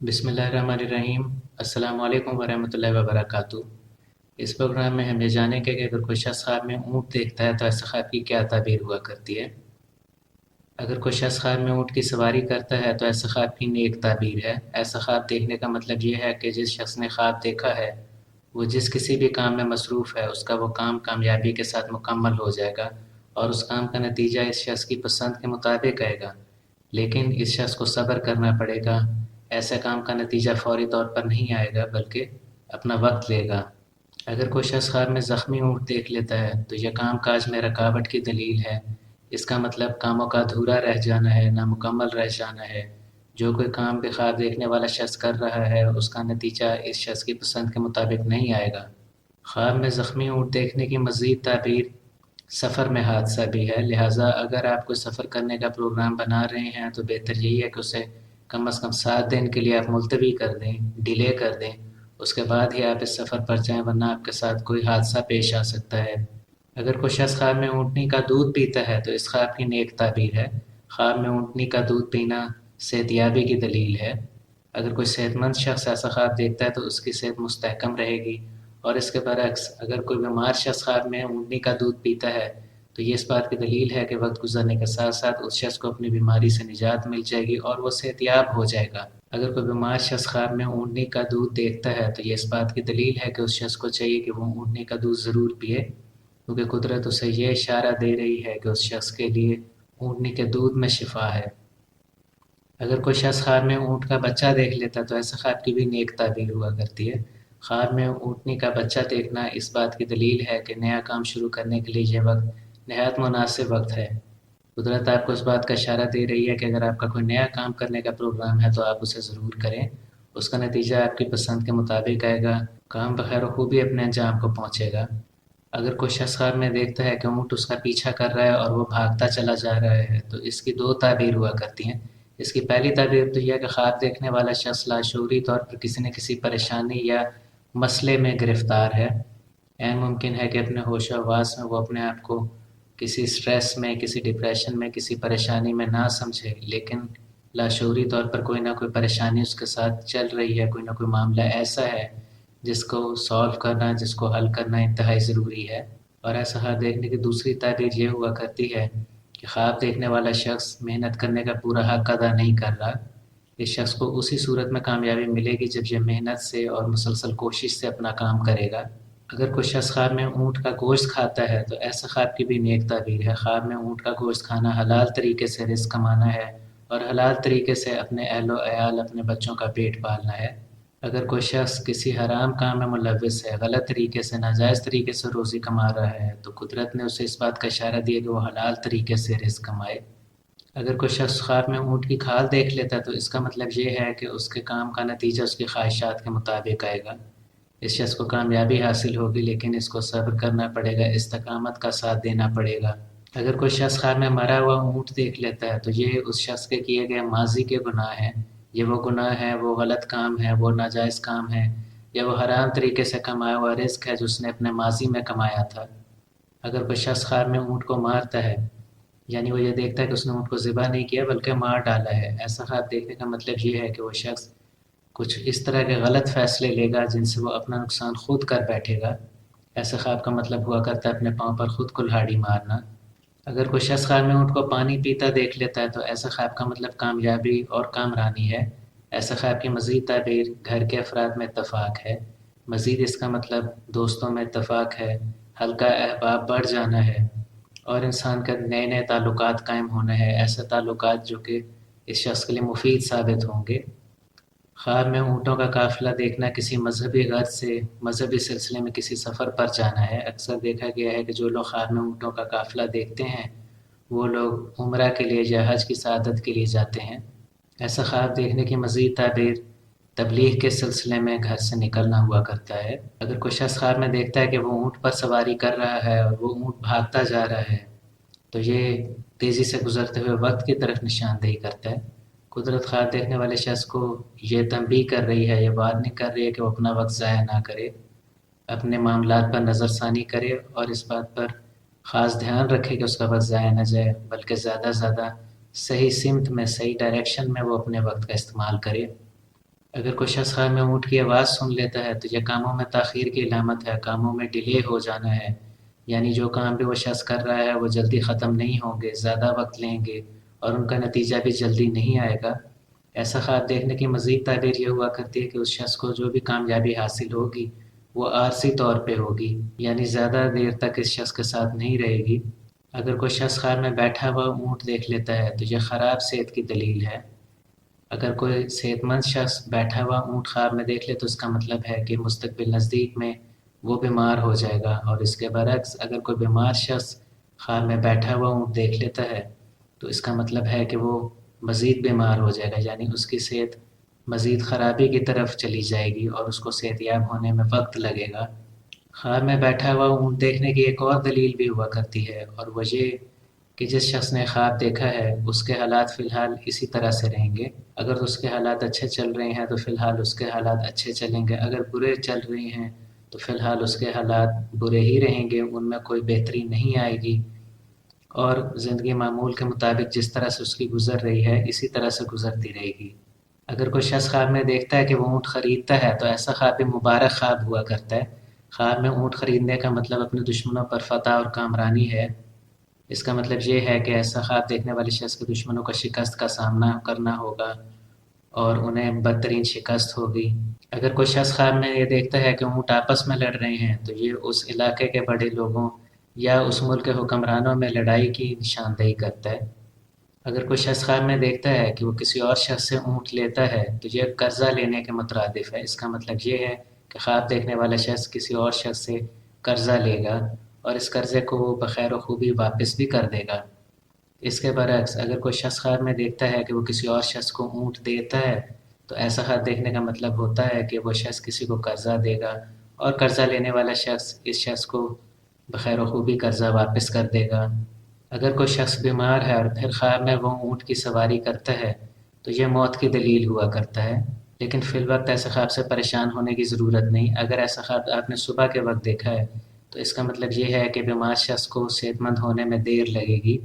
बिस्मिल्लाहिर्रहमानिर्रहीम। अस्सलाम वालेकुम वरहमतुल्लाहि वबरकातुहू। इस प्रोग्राम में हम ये जानेंगे कि अगर कोई शख्स ख्वाब में ऊँट देखता है तो ऐसे ख्वाब की क्या ताबीर हुआ करती है। अगर कोई शख्स ख्वाब में ऊँट की सवारी करता है तो ऐसे ख्वाब की नेक ताबीर है। ऐसा ख्वाब देखने का मतलब ये है कि जिस शख्स ने ख्वाब देखा है वो जिस किसी भी काम में मसरूफ़ है उसका वो काम कामयाबी के साथ मुकम्मल हो जाएगा और उस काम का नतीजा इस शख्स की पसंद के मुताबिक आएगा। लेकिन इस शख्स को सब्र करना पड़ेगा। ऐसे काम का नतीजा फ़ौरी तौर पर नहीं आएगा बल्कि अपना वक्त लेगा। अगर कोई शख्स ख्वाब में ज़ख्मी ऊँट देख लेता है तो यह काम काज में रुकावट की दलील है। इसका मतलब कामों का अधूरा रह जाना है, नामुकम्मल रह जाना है। जो कोई काम भी ख्वाब देखने वाला शख्स कर रहा है उसका नतीजा इस शख्स की पसंद के मुताबिक नहीं आएगा। ख्वाब में ज़ख्मी ऊँट देखने की मज़ीद ताबीर सफ़र में हादसा भी है। लिहाजा अगर आप कोई सफ़र करने का प्रोग्राम बना रहे हैं तो बेहतर यही है कि उसे कम से कम 7 दिन के लिए आप मुलतवी कर दें, डिले कर दें। उसके बाद ही आप इस सफ़र पर जाएं, वरना आपके साथ कोई हादसा पेश आ सकता है। अगर कोई शख्स ख्वाब में ऊँटनी का दूध पीता है तो इस ख्वाब की नेक ताबीर है। ख्वाब में ऊँटनी का दूध पीना सेहतियाबी की दलील है। अगर कोई सेहतमंद शख्स ऐसा ख्वाब देखता है तो उसकी सेहत मुस्तहकम रहेगी। और इसके बरक्स अगर कोई बीमार शख्स ख्वाब में ऊँटनी का दूध पीता है तो ये इस बात की दलील है कि वक्त गुजरने के साथ साथ उस शख्स को अपनी बीमारी से निजात मिल जाएगी और वो सेहतियाब हो जाएगा। अगर कोई बीमार शख्स ख्वाब में ऊँटनी का दूध देखता है तो ये इस बात की दलील है कि उस शख्स को चाहिए कि वो ऊँटनी का दूध ज़रूर पिए, क्योंकि कुदरत उसे ये इशारा दे रही है कि उस शख्स के लिए ऊँटनी के दूध में शिफा है। अगर कोई शख्स ख्वाब में ऊँट का बच्चा देख लेता तो ऐसे ख्वाब की भी नेक ताबीर हुआ करती है। ख्वाब में ऊँटनी का बच्चा देखना इस बात की दलील है कि नया काम शुरू करने के लिए यह वक्त नहायत मुनासिब वक्त है। कुदरत आपको इस बात का इशारा दे रही है कि अगर आपका कोई नया काम करने का प्रोग्राम है तो आप उसे ज़रूर करें। उसका नतीजा आपकी पसंद के मुताबिक आएगा, काम बखैर खूबी अपने अंजाम को पहुँचेगा। अगर कोई शख्स ख्वाब में देखता है कि ऊँट उसका पीछा कर रहा है और वो भागता चला जा रहा है तो इसकी दो ताबीर हुआ करती हैं। इसकी पहली ताबीर तो यह है कि ख्वाब देखने वाला शख्स लाशऊरी तौर पर किसी न किसी परेशानी या मसले में गिरफ्तार है। ऐन मुमकिन है कि अपने होशो हवास में वो अपने आप को किसी स्ट्रेस में, किसी डिप्रेशन में, किसी परेशानी में ना समझे, लेकिन लाशऊरी तौर पर कोई ना कोई परेशानी उसके साथ चल रही है, कोई ना कोई मामला ऐसा है जिसको सॉल्व करना, जिसको हल करना इंतहाई ज़रूरी है। और ऐसा हल देखने की दूसरी ताबीर ये हुआ करती है कि ख्वाब देखने वाला शख्स मेहनत करने का पूरा हक अदा नहीं कर रहा। इस शख्स को उसी सूरत में कामयाबी मिलेगी जब ये मेहनत से और मुसलसल कोशिश से अपना काम करेगा। अगर कोई शख्स ख्वाब में ऊँट का गोश्त खाता है तो ऐसे ख्वाब की भी नेक ताबीर है। ख्वाब में ऊँट का गोश्त खाना हलाल तरीके से रिज़्क कमाना है और हलाल तरीके से अपने अहलो अयाल, अपने बच्चों का पेट पालना है। अगर कोई शख्स किसी हराम काम में मुलव्वस है, गलत तरीके से, नाजायज़ तरीके से रोज़ी कमा रहा है, तो कुदरत ने उसे इस बात का इशारा दिया कि वो हलाल तरीके से रिज़्क कमाए। अगर कोई शख्स ख्वाब में ऊँट की खाल देख लेता है तो इसका मतलब ये है कि उसके काम का नतीजा उसकी ख्वाहिशात के मुताबिक आएगा। इस शख्स को कामयाबी हासिल होगी, लेकिन इसको सब्र करना पड़ेगा, इस्तकामत का साथ देना पड़ेगा। अगर कोई शख्स ख्वाब में मरा हुआ ऊँट देख लेता है तो ये उस शख्स के किए गए माजी के गुनाह हैं। ये वो गुनाह है, वो गलत काम है, वो नाजायज़ काम है, या वो हराम तरीके से कमाया हुआ रिस्क है जो उसने अपने माजी में कमाया था। अगर कोई शख्स ख्वाब में ऊँट को मारता है, यानी वो ये देखता है कि उसने ऊँट को ज़िबा नहीं किया बल्कि मार डाला है, ऐसा ख्वाब देखने का मतलब ये है कि वो शख्स कुछ इस तरह के गलत फैसले लेगा जिनसे वो अपना नुकसान खुद कर बैठेगा। ऐसे ख्वाब का मतलब हुआ करता है अपने पाँव पर खुद कुल्हाड़ी मारना। अगर कोई शख्स ख्वाब में ऊँट को पानी पीता देख लेता है तो ऐसे ख्वाब का मतलब कामयाबी और कामरानी है। ऐसे ख्वाब की मज़ीद ताबीर घर के अफराद में इत्तफ़ाक़ है। मज़ीद इसका मतलब दोस्तों में इत्तफ़ाक़ है, हल्का अहबाब बढ़ जाना है और इंसान का नए नए ताल्लुकात कायम होना है, ऐसे ताल्लुकात जो कि इस शख्स के लिए मुफीद साबित होंगे। ख्वाब में ऊँटों का काफ़िला देखना किसी मजहबी गर्ज से मजहबी सिलसिले में किसी सफ़र पर जाना है। अक्सर देखा गया है कि जो लोग ख्वाब में ऊँटों का काफ़िला देखते हैं वो लोग उम्रा के लिए या हज की सआदत के लिए जाते हैं। ऐसा ख्वाब देखने की मज़ीद ताबीर तबलीग के सिलसिले में घर से निकलना हुआ करता है। अगर कोई शख्स ख्वाब में देखता है कि वो ऊँट पर सवारी कर रहा है और वो ऊँट भागता जा रहा है तो ये तेज़ी से गुज़रते हुए वक्त की तरफ निशानदेही करता है। कुदरत ख्वाब देखने वाले शख्स को ये तंबीह कर रही है, ये वार्निंग कर रही है कि वो अपना वक्त ज़ाया ना करे, अपने मामलात पर नज़रसानी करे और इस बात पर ख़ास ध्यान रखे कि उसका वक्त ज़ाया ना जाए, बल्कि ज़्यादा से ज़्यादा सही सिमत में, सही डायरेक्शन में वो अपने वक्त का इस्तेमाल करे। اگر کوئی شخص خواب میں اونٹ کی آواز سن لیتا ہے تو یہ کاموں میں تاخیر کی علامت ہے، کاموں میں ڈیلے ہو جانا ہے، یعنی جو کام بھی وہ شخص کر رہا ہے وہ جلدی ختم نہیں ہوں گے، زیادہ وقت لیں گے اور ان کا نتیجہ بھی جلدی نہیں آئے گا۔ ایسا خواب دیکھنے کی مزید تعبیر یہ ہوا کرتی ہے کہ اس شخص کو جو بھی کامیابی حاصل ہوگی وہ عارضی طور پہ ہوگی، یعنی زیادہ دیر تک اس شخص کے ساتھ نہیں رہے گی۔ اگر کوئی شخص خواب میں بیٹھا ہوا اونٹ دیکھ لیتا ہے تو یہ خراب صحت کی دلیل ہے۔ اگر کوئی صحت مند شخص بیٹھا ہوا اونٹ خواب میں دیکھ لے تو اس کا مطلب ہے کہ مستقبل نزدیک میں وہ بیمار ہو جائے گا، اور اس کے برعکس اگر کوئی بیمار شخص خواب میں بیٹھا ہوا اونٹ دیکھ لیتا ہے تو اس کا مطلب ہے کہ وہ مزید بیمار ہو جائے گا، یعنی اس کی صحت مزید خرابی کی طرف چلی جائے گی اور اس کو صحت یاب ہونے میں وقت لگے گا۔ خواب میں بیٹھا ہوا اونٹ دیکھنے کی ایک اور دلیل بھی ہوا کرتی ہے، اور وہ یہ کہ جس شخص نے خواب دیکھا ہے اس کے حالات فی الحال اسی طرح سے رہیں گے۔ اگر اس کے حالات اچھے چل رہے ہیں تو فی الحال اس کے حالات اچھے چلیں گے، اگر برے چل رہے ہیں تو فی الحال اس کے حالات برے ہی رہیں گے، ان میں کوئی بہتری نہیں آئے گی، اور زندگی معمول کے مطابق جس طرح سے اس کی گزر رہی ہے اسی طرح سے گزرتی رہے گی۔ اگر کوئی شخص خواب میں دیکھتا ہے کہ وہ اونٹ خریدتا ہے تو ایسا خواب بھی مبارک خواب ہوا کرتا ہے۔ خواب میں اونٹ خریدنے کا مطلب اپنے دشمنوں پر فتح اور کامرانی ہے۔ اس کا مطلب یہ ہے کہ ایسا خواب دیکھنے والے شخص کے دشمنوں کو شکست کا سامنا کرنا ہوگا اور انہیں بدترین شکست ہوگی۔ اگر کوئی شخص خواب میں یہ دیکھتا ہے کہ اونٹ آپس میں لڑ رہے ہیں تو یہ اس علاقے کے بڑے لوگوں یا اس ملک کے حکمرانوں میں لڑائی کی نشاندہی کرتا ہے۔ اگر کوئی شخص خواب میں دیکھتا ہے کہ وہ کسی اور شخص سے اونٹ لیتا ہے تو یہ قرضہ لینے کے مترادف ہے۔ اس کا مطلب یہ ہے کہ خواب دیکھنے والا شخص کسی اور شخص سے قرضہ لے گا اور اس قرضے کو وہ بخیر و خوبی واپس بھی کر دے گا۔ اس کے برعکس اگر کوئی شخص خواب میں دیکھتا ہے کہ وہ کسی اور شخص کو اونٹ دیتا ہے تو ایسا خواب دیکھنے کا مطلب ہوتا ہے کہ وہ شخص کسی کو قرضہ دے گا اور قرضہ لینے والا شخص اس شخص کو بخیر و خوبی قرضہ واپس کر دے گا۔ اگر کوئی شخص بیمار ہے اور پھر خواب میں وہ اونٹ کی سواری کرتا ہے تو یہ موت کی دلیل ہوا کرتا ہے، لیکن فی الوقت ایسے خواب سے پریشان ہونے کی ضرورت نہیں۔ اگر ایسا خواب آپ نے صبح کے وقت دیکھا ہے تو اس کا مطلب یہ ہے کہ بیمار شخص کو صحت مند ہونے میں دیر لگے گی،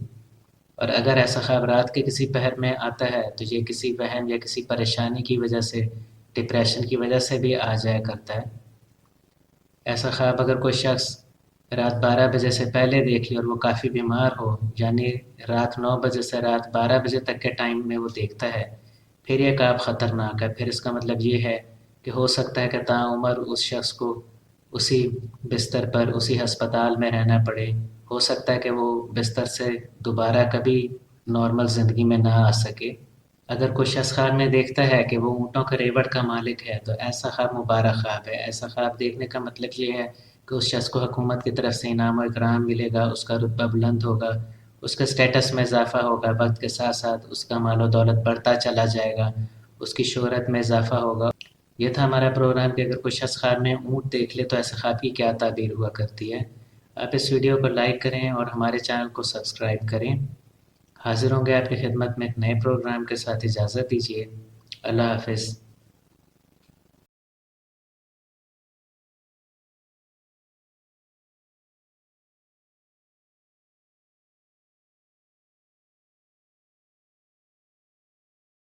اور اگر ایسا خواب رات کے کسی پہر میں آتا ہے تو یہ کسی وہم یا کسی پریشانی کی وجہ سے، ڈپریشن کی وجہ سے بھی آ جایا کرتا ہے۔ ایسا خواب اگر کوئی شخص رات 12 بجے سے پہلے دیکھ لے اور وہ کافی بیمار ہو، یعنی رات 9 بجے سے رات 12 بجے تک کے ٹائم میں وہ دیکھتا ہے، پھر یہ خواب خطرناک ہے۔ پھر اس کا مطلب یہ ہے کہ ہو سکتا ہے کہ تاعمر اس شخص کو اسی بستر پر اسی ہسپتال میں رہنا پڑے، ہو سکتا ہے کہ وہ بستر سے دوبارہ کبھی نارمل زندگی میں نہ آ سکے۔ اگر کوئی شخص خواب میں دیکھتا ہے کہ وہ اونٹوں کے ریوڑ کا مالک ہے تو ایسا خواب مبارک خواب ہے۔ ایسا خواب دیکھنے کا مطلب یہ ہے کہ اس شخص کو حکومت کی طرف سے انعام و اکرام ملے گا، اس کا رتبہ بلند ہوگا، اس کے سٹیٹس میں اضافہ ہوگا، وقت کے ساتھ ساتھ اس کا مال و دولت بڑھتا چلا جائے گا، اس کی شہرت میں اضافہ ہوگا۔ یہ تھا ہمارا پروگرام کہ اگر کوئی شخص خواب میں اونٹ دیکھ لے تو ایسے خواب کی کیا تعبیر ہوا کرتی ہے۔ آپ اس ویڈیو کو لائک کریں اور ہمارے چینل کو سبسکرائب کریں۔ حاضر ہوں گے آپ کی خدمت میں ایک نئے پروگرام کے ساتھ، اجازت دیجیے۔ اللہ حافظ۔